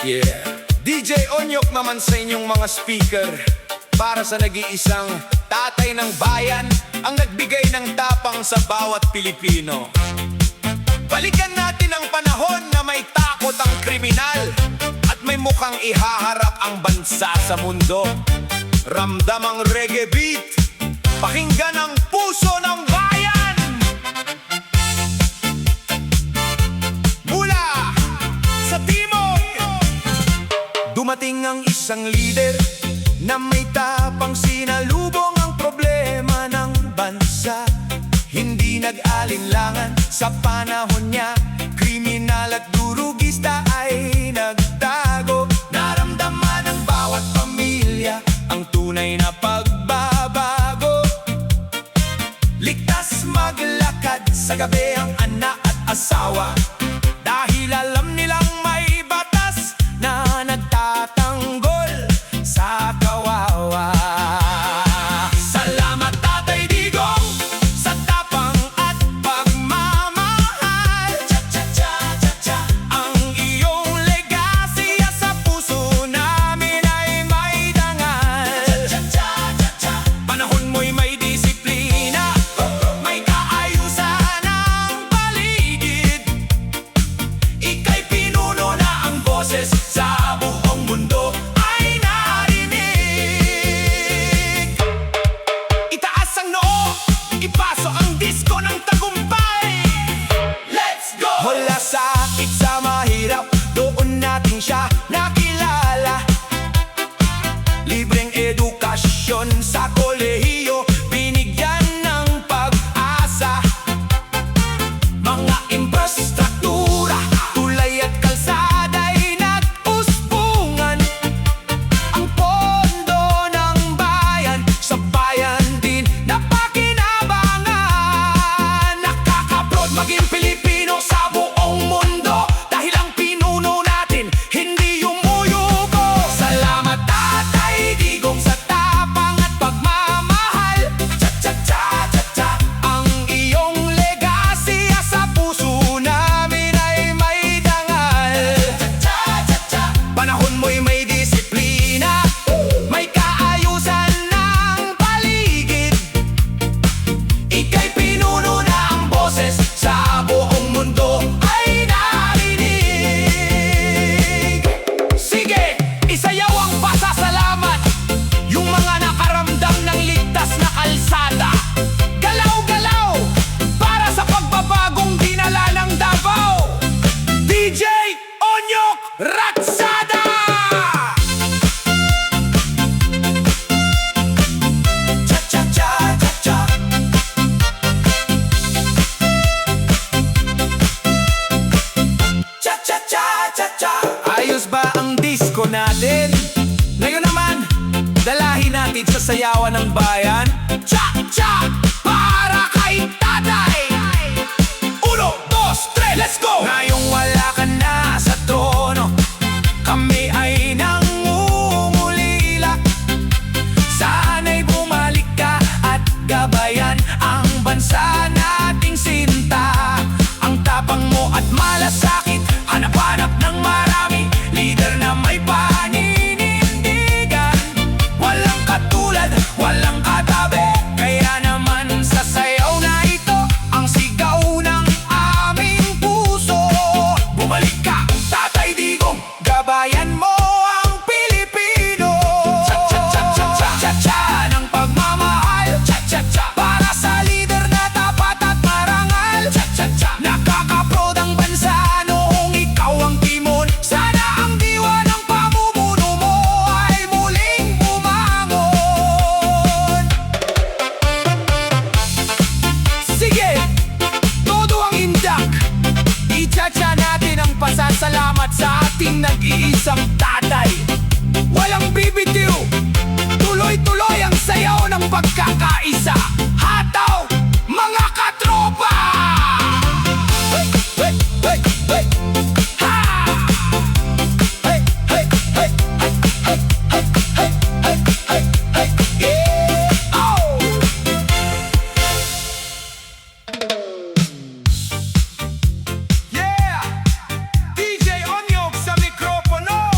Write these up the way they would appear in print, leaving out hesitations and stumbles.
Yeah. DJ Onyok naman sa inyong mga speaker, para sa nag-iisang tatay ng bayan, ang nagbigay ng tapang sa bawat Pilipino. Balikan natin ang panahon na may takot ang kriminal at may mukhang ihaharap ang bansa sa mundo. Ramdam ang reggae beat, pakinggan ang puso ng bayan. Mula sa timog, dumating ang isang leader na may tapang sinalubong ang problema ng bansa. Hindi nag-alinlangan sa panahon niya, kriminal at durugista ay nagtago. Naramdaman ng bawat pamilya ang tunay na pagbabago. Ligtas maglakad sa gabi ang anak at asawa, dahil alam nilang may batas na nagtatanggol sa kawawa. Salamat Tatay Digong sa tapang at pagmamahal. Cha-cha-cha-cha-cha. Ang iyong legacy sa puso namin ay may dangal. Cha-cha-cha-cha-cha. Panahon mo'y may disiplina, may kaayusan ang paligid. Ika'y pinuno na ang boses sa buong mundo ay narinig. Itaas ang noo, ipaso ang disko ng tagumpay. Let's go! Mula sa sakit sa mahirap, doon natin siya nakilala. Libreng edukasyon sa kolehiyo, binigyan ng pag-asa. Mga infrastruktura, tulay at kalsada'y nag-uspungan. Ang pondo ng bayan, sa bayan din napakinabangan. Nakaka-proud maging Pilipino sa buong mundo, dahil ang pinuno natin hindi yumuyuko. Salamat Tatay Digong sa tapang at pagmamahal. Cha-cha-cha-cha-cha. Ang iyong legacy sa puso namin ay may dangal. Cha-cha-cha-cha. Panahon mo'y may disiplina, may kaayusan ng paligid. Ika'y pinuno na ang boses sa buong mundo ay narinig. Sige, isayaw ang pasasalamat, yung mga nakaramdam ng ligtas na kalsada. Galaw-galaw para sa pagbabagong dinala ng Davao. DJ Onyok Ratsada! Cha-cha-cha-cha-cha. Cha-cha-cha-cha-cha. Ayos ba ang disco natin? Ngayon naman, dalahin natin sa sayawan ng bayan. Cha-cha! Para kay Tatay! 1, 2, 3, let's go! Ngayong wala ka na sa trono, kami ay nangungulila. Sana'y bumalik ka at gabayan ang bansa nating sinta. Ang tapang mo at malasakit, hanap-hanap ng marami, leader na may paninindigan. Walang katulad, walang katabi, kaya naman sa sayaw na ito, ang sigaw ng aming puso. Bumalik ka, Tatay Digong, gabayan mo ang Pilipino. Cha-cha-cha-cha-cha ng pagmamahal. Cha-cha-cha para sa leader na tapat at marangal. Cha-cha-cha nakaka-proud ang bansa noong ikaw ang timon. Sana ang diwa ng pamumuno mo ay muling bumangon. Sige, todo ang indak, i-cha-cha natin ang pasasalamat sa ating nag-iisang tatay. Walang bibitiw, tuloy-tuloy ang sayaw ng pagkakaisa. Hataw, mga katropa! Hey, hey, hey, hey. Ha! Hey, hey, hey, hey, hey, hey, hey, hey, hey, hey. Yeah! Oh! Yeah! DJ Onyok sa mikropono.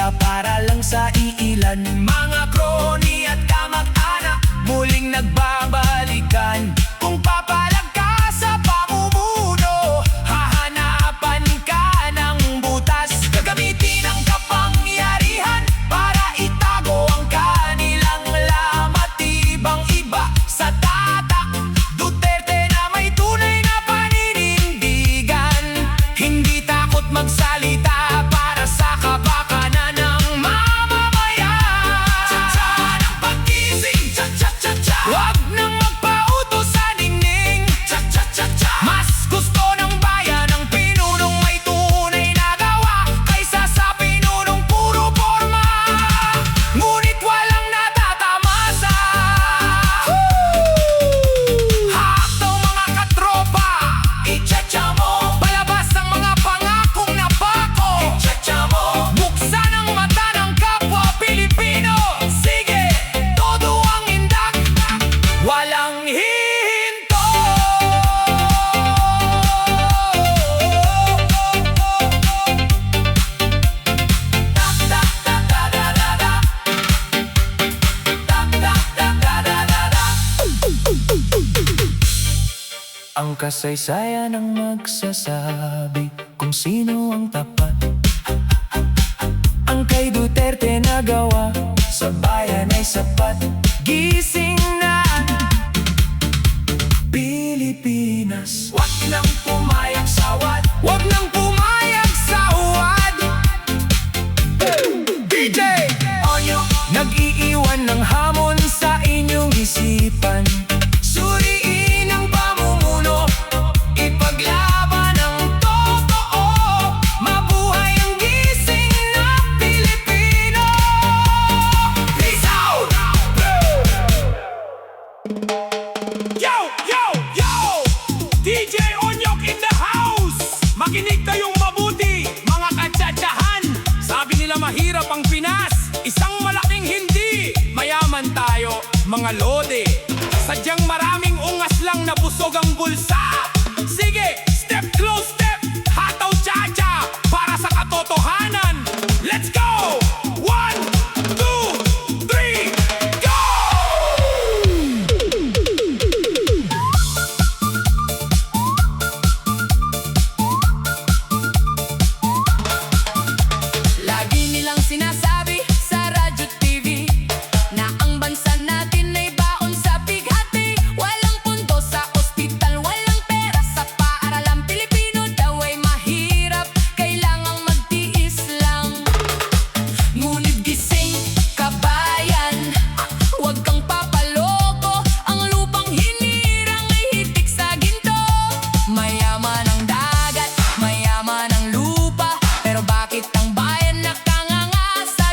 hustisya para lang sa iilan. Mga kroni at kamag-anak muling nagbabalikan. Kung papalag ka sa pamumuno, hahanapan ka ng butas. Gagamitin ang kapangyarihan para itago ang kanilang lamat. Ibang iba sa tatak, Duterte na may tunay na paninindigan. Hindi takot magsalita para sa kapakanan ng mamamayan. Cha-cha ng pagkising, cha-cha-cha-cha. Huwag nang magpautos sa ningning, cha-cha-cha-cha. Mas gusto ng bayan ang pinunong may tunay na gawa kaysa sa pinunong puro forma, ngunit walang natatamasa. Haktaw mga katropa, i-cha-cha mo. Palabas ang mga pangakong napako, i-cha-cha mo. Buksan ang mata ng kapwa Pilipino. Sige, todo ang indak, walang hihinto. Ang kasaysayan ang magsasabi kung sino ang tapat. Ang kay Duterte nagawa sa bayan ay sapat. Gising na Pilipinas, wag nang pumayag sawad, wag nang pumayag sawad. DJ Onyo, nag-iiwan ng hamon sa inyong isipan. Suriin ang pamumuno, ipaglaban ang totoo. Mabuhay ang gising na Pilipino. Peace out! Yo! Yo! Yo! DJ Onyok in the house! Makinig kayong mabuti, mga katsatsahan. Sabi nila mahirap ang Pinas, isang malaking hindi. Mayaman tayo, mga lode. Sadyang maraming ungas lang na busog ang bulsa. Sige, step close step, hataw cha-cha para sa katotohanan. Let's go! 1, 2, 3, go! Lagi nilang sinasabi sa radyo TV na ang bansa natin ay baon sa bighati. Walang pundo sa ospital, walang pera sa paaralan. Pilipino daw ay mahirap, kailangang magtiis lang. Ngunit gising, kabayan, huwag kang papaloko. Ang lupang hinirang ay hitik sa ginto. Mayaman ang dagat, mayaman ang lupa, pero bakit ang bayan nakanganga sa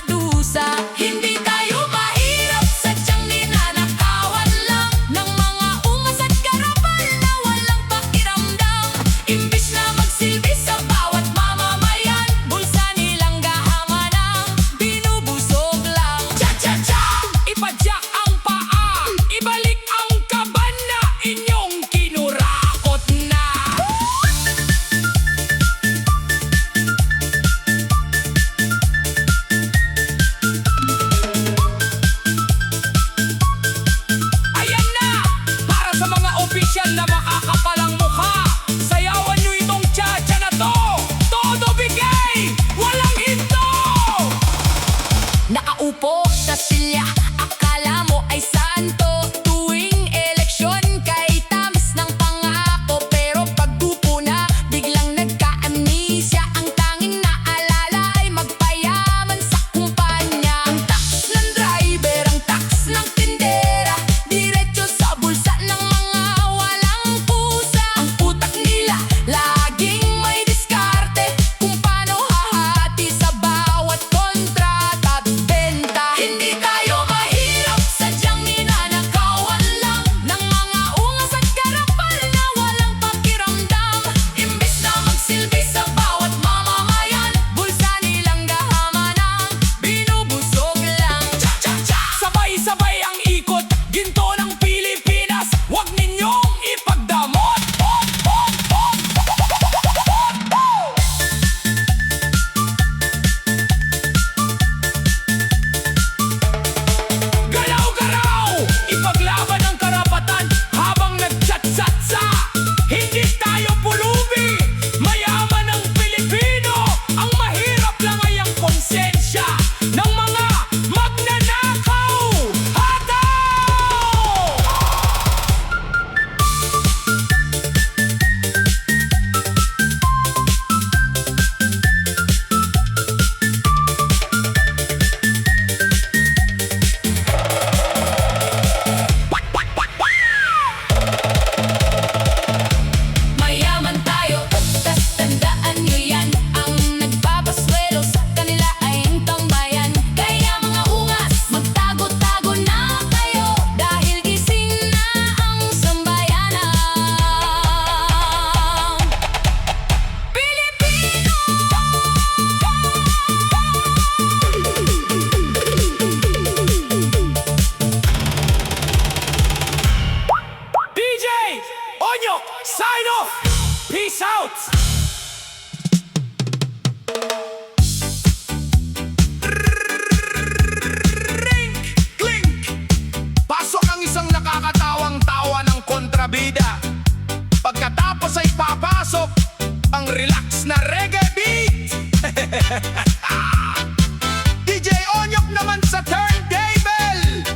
Onyok naman sa turntable.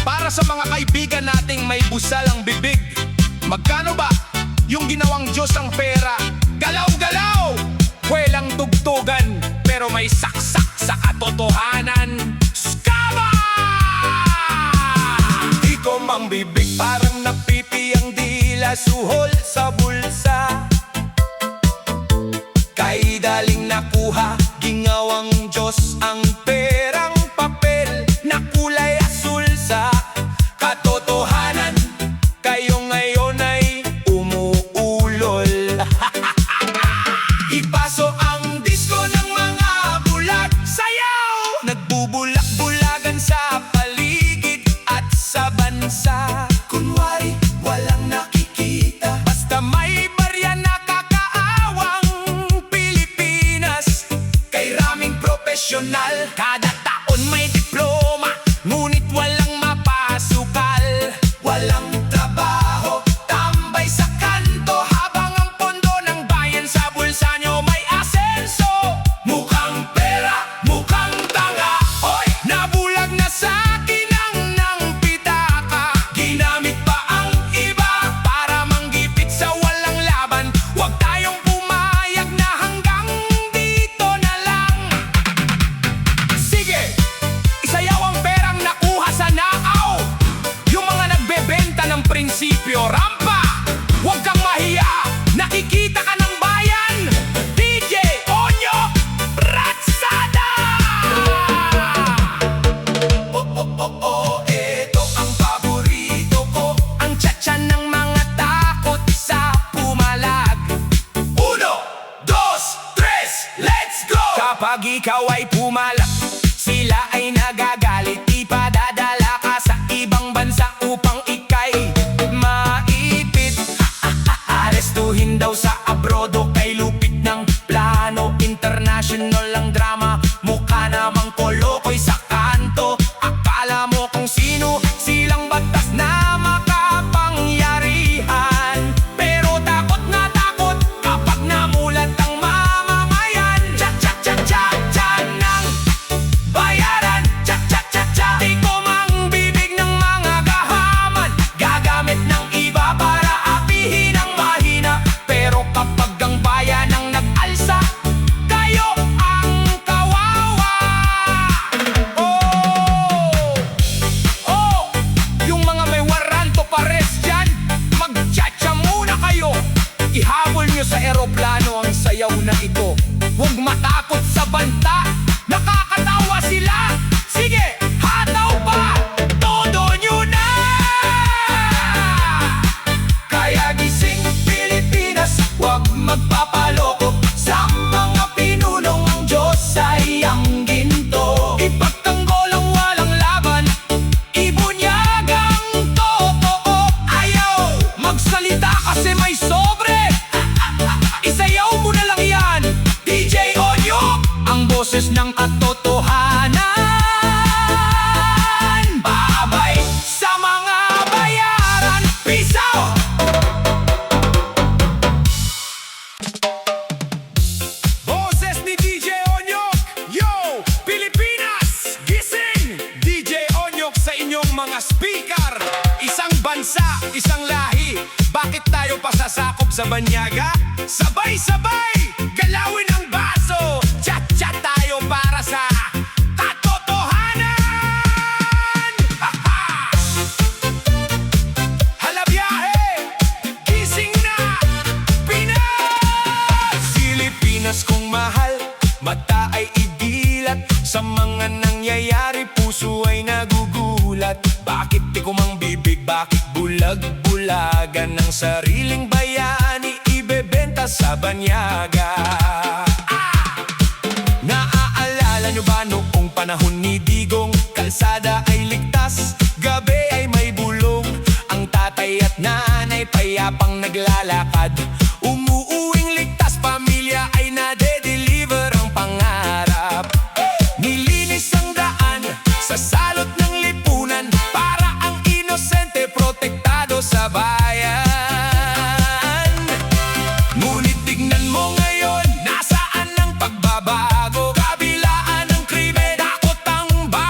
Para sa mga kaibigan nating may busalang bibig, magkano ba yung ginawang Diyos ang pera? Galaw-galaw! Welang tugtugan, pero may saksak sa katotohanan. Skaba! Di ko mang bibig, parang napipiyang dila, suhol sa bulsa. Kay daling nakuha, ginawang Diyos ang perang papel na kulay asul sa katotohanan. Kayo ngayon ay umuulol. Ipaso ang disko ng mga bulag, sayaw! Nagbubulak-bulagan sa paligid at sa bansa. Kunwari walang nakikita, basta may barya na kakaawang Pilipinas. Kay raming profesional, kada taon may diploma, ngunit walang mapasukal. Walang trabaho, tambay sa kanto, habang ang pondo ng bayan sa bulsa nyo may asenso. Mukhang pera, mukhang tanga, hoy! Nabulag na sa akin ng pitaka. Ginamit pa ang iba para manggipit sa walang laban. Huwag tayong pumayag na hanggang dito na lang. Sige, isayaw ang perang nakuha sa naaw. Yung mga nagbebenta ng prinsipyo, rampa! Huwag kang mahiya, nakikita ka ng bayan. DJ Onyok Ratsada! Eto ang paborito ko, ang tsa-tsa ng mga takot sa pumalag. 1, 2, 3, let's go! Kapag ikaw ay pumalag, sila ay nagagalit. Ipadadala ka sa ibang bansa upang ikay maipit. Arestuhin daw sa abrodo kay lupit ng plano. International ang drama, mukha namang kolokoy sa kanto. Akala mo kung sino, silang batas na makapangyarihan. Pero takot na takot kapag namulat ang mamamayan. Tsa-tsa-tsa-tsa-tsa ng bayaran. Tsa-tsa-tsa-tsa, di ko mang bibig ng mga gahaman. Gagamit ng iba para apihin ang mahina. Pero kapag ang bayan ang nag-alsa, kayo ang kawawa. Oh, yung mga may waranto pares dyan, mag-tsa-tsa muna kayo. Ihabol nyo sa eroplano ang sayaw na ito. Huwag matakot sa banta, nakakatawa sila. Sige, hataw pa, todo nyo na. Kaya gising Pilipinas, huwag magpapaloko sa mga pinunong ang Diyos ay ang ginto. Ipagtanggol ang walang laban, ibunyag ang totoo. Ayaw magsalita kasi may sobre. Isayaw mo na lang yan, DJ Onyok, ang boses ng katotohanan. Babay sa mga bayaran, peace out! Boses ni DJ Onyok, yo! Pilipinas, gising! DJ Onyok sa inyong mga speaker. Isang bansa, isang lahi, bakit tayo pasasakop sa banyaga? Sabay-sabay, galawin ang baso. Tsa-tsa tayo para sa katotohanan. Ha-ha! Halabiyahe, gising na, Pinas! Pilipinas kong mahal, mata ay idilat. Sa mga nangyayari, puso ay nagugulat. Bakit di ko mang bibig, bakit bulag-bulagan ng sariling bayani, ibebenta sa banyaga? Naaalala nyo ba noong panahon ni Digong? Kalsada ay ligtas, gabi ay may bulong. Ang tatay at nanay payapang naglalakad, umuuwing ligtas, pamilya ay nade-deliver ang pangarap. Nilinis ang daan sa salot ng lipunan, para ang inosente protektado sa bayan. Ngunit tignan mo ngayon, nasaan ang pagbabago? Kabilaan ng krimen, takot ang bayan.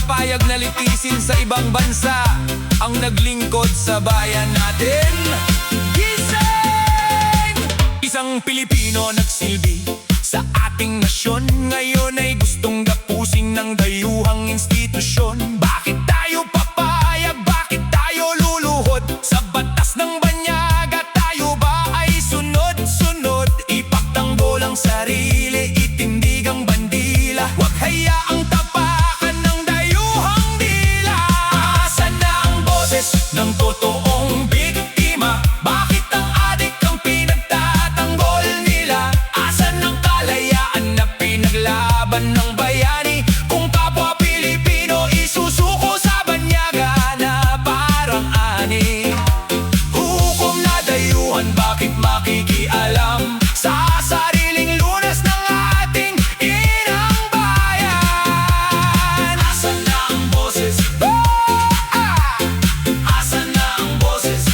papayag na litisin sa ibang bansa ang naglingkod sa bayan natin. Gising! Isang Pilipino nagsilbi sa ating nasyon, ngayon ay gustong gapusin ng dayuhang institusyon. Bakit tayo papayag? Bakit tayo luluhod sa batas ng banyaga? Tayo ba ay sunod-sunod? Ipagtanggol ang sarili, itindig ang bandila. Huwag hayaang tapakan ng dayuhang dila. Asan na ang boses ng totoong biktima? Bakit ang adik ang pinagtatanggol nila? Asan ang kalayaan na pinaglaban ng bayani? Kung kapwa Pilipino isusuko sa banyaga na parang ani. Hukom na dayuhan, bakit makikialam sa sariling lunas ng ating inang bayan? Asan na ang boses? Asan na ang boses?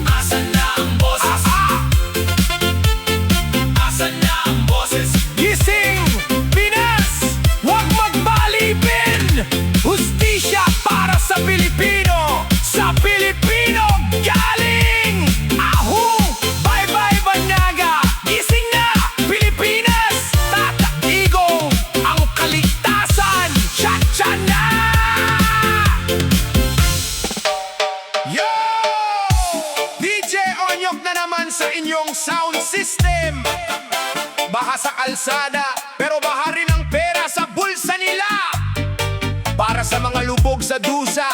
Asan na ang boses? Asan na ang boses? Gising! Pinas! Huwag magbalipin! Hustisya para sa Pilipino! Sa Pilipino galing! Ahong! Bye-bye banyaga! Gising na! Pilipinas! Tataigong ang kaligtasan! Cha-cha na! Yo! DJ Onyok na naman sa inyong sound system. Baha sa kalsada, pero baha rin ang pera sa bulsa nila. Para sa mga lubog sa dusa,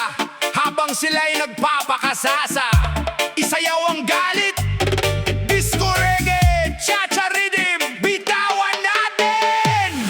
habang sila'y nagpapakasasa. Isayaw ang galit, disco reggae, cha-cha rhythm, bitawan natin!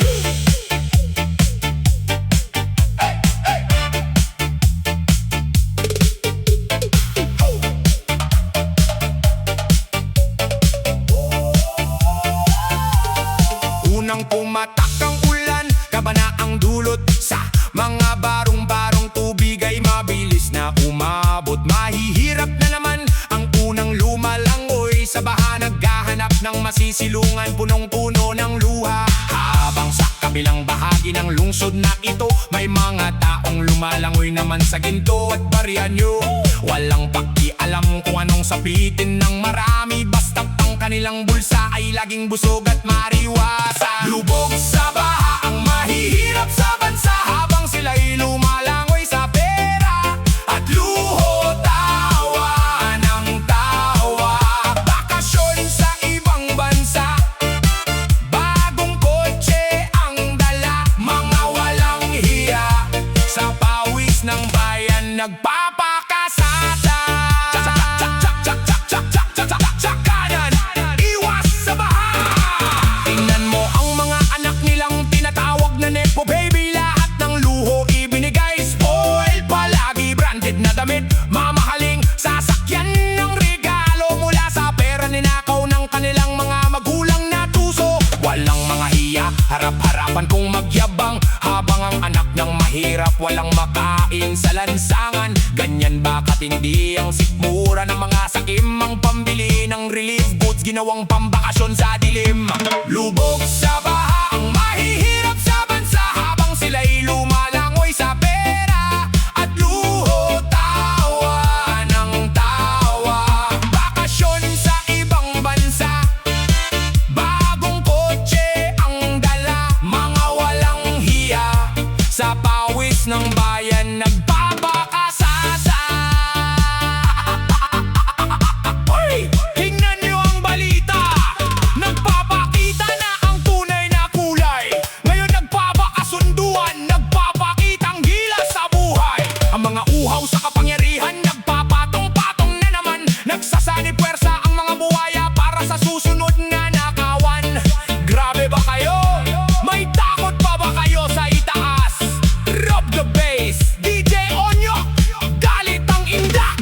Unang pumatak ang ulan, kabana ang dulot sa mga barong-barong tubig ay mabilis na umabot. Mahihirap na naman ang unang lumalangoy sa baha, naghahanap ng masisilungan, punong-puno ng luha. Habang sa kabilang bahagi ng lungsod na ito, may mga taong lumalangoy naman sa ginto at baryanyo. Walang pakialam kung anong sapitin ng marami, basta't ang kanilang bulsa ay laging busog at mariwasa. Lubog sa baha ang mahihirap sa bansa, habang sila'y lumalangoy sa pera at luho. Tawa ng tawa, bakasyon sa ibang bansa, bagong kotse ang dala, mga walang hiya, sa pawis ng bayan nagpapakasasa. Kanan, iwas sa baha. Tingnan mo ang mga anak nilang tinatawag na nepo baby. Lahat ng luho ibinigay, spoil palagi, branded na damit, mamahaling sasakyan ng regalo mula sa pera ninakaw ng kanilang mga magulang na tuso. Walang mga hiya, harap-harapan kung magyabang, habang ang anak ng mahirap walang makain sa lansangan. Ganyan ba katindi ang sikmura ng mga sakim, ang pambili ng relief goods ginawang pambakasyon sa dilim. Lubog sa baha ang mahihirap sa bansa, habang sila'y lumalangoy sa pera at luho. Tawa ng tawa, bakasyon sa ibang bansa, bagong kotse ang dala, mga walang hiya, sa pawis ng bayan nagpapakasasa. Uy! Tingnan niyo ang balita, nagpapakita na ang tunay na kulay. Ngayon nagpapakasunduan, nagpapakitang gilas sa buhay. Ang mga uhaw sa kapangyarihan nagpapatong-patong na naman, nagsasani puwersa ang mga buhaya para sa susunod na nakawan. Grabe ba kayo? May takot pa ba kayo sa itaas? Rob the bass, DJ Onyok, galit ang indak.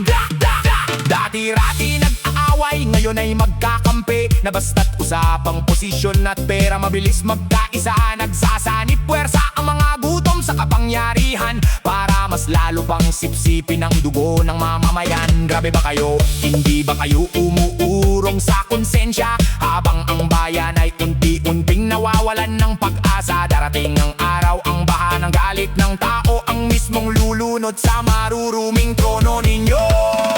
Dati-rati nag-aaway, ngayon ay magkakampi, na basta't usapang posisyon at pera mabilis magkaisa. Nagsasani puwersa ang mga gutom sa kapangyarihan para mas lalo pang sipsipin ang dugo ng mamamayan. Grabe ba kayo? Hindi ba kayo umuurong sa konsensya? Habang ang bayan ay unti-unting nawawalan ng pag-asa, darating ang araw ang baha ng sumunod sa maruruming trono ninyo.